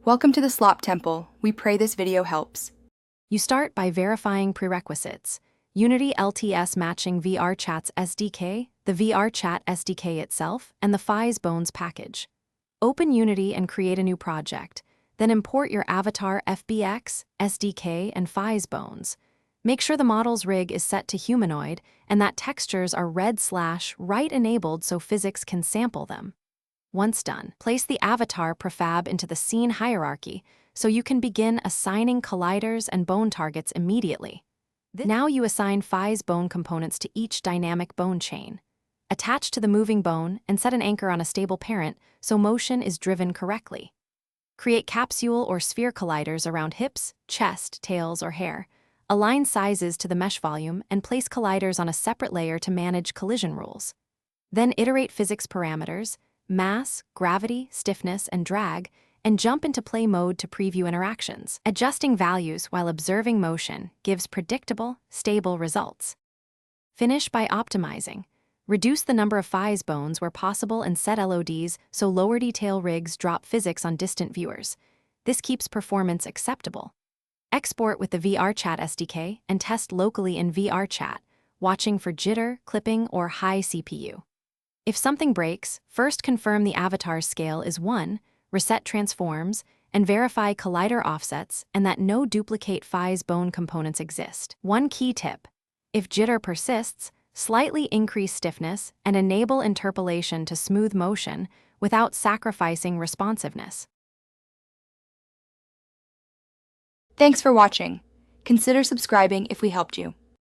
Welcome to the Slop Temple. We pray this video helps. You start by verifying prerequisites. Unity LTS matching VRChat's SDK, the VRChat SDK itself, and the PhysBones package. Open Unity and create a new project. Then import your avatar FBX, SDK, and PhysBones. Make sure the model's rig is set to humanoid and that textures are red/right enabled so physics can sample them. Once done, place the avatar prefab into the scene hierarchy so you can begin assigning colliders and bone targets immediately. Now you assign PhysBone components to each dynamic bone chain. Attach to the moving bone and set an anchor on a stable parent so motion is driven correctly. Create capsule or sphere colliders around hips, chest, tails, or hair. Align sizes to the mesh volume and place colliders on a separate layer to manage collision rules. Then iterate physics parameters, mass, gravity, stiffness, and drag, and jump into play mode to preview interactions. Adjusting values while observing motion gives predictable, stable results. Finish by optimizing. Reduce the number of PhysBones where possible and set LODs so lower detail rigs drop physics on distant viewers. This keeps performance acceptable. Export with the VRChat SDK and test locally in VRChat, watching for jitter, clipping, or high CPU. If something breaks, first confirm the avatar's scale is 1, reset transforms, and verify collider offsets and that no duplicate PhysBone components exist. One key tip: if jitter persists, slightly increase stiffness and enable interpolation to smooth motion without sacrificing responsiveness. Thanks for watching. Consider subscribing if we helped you.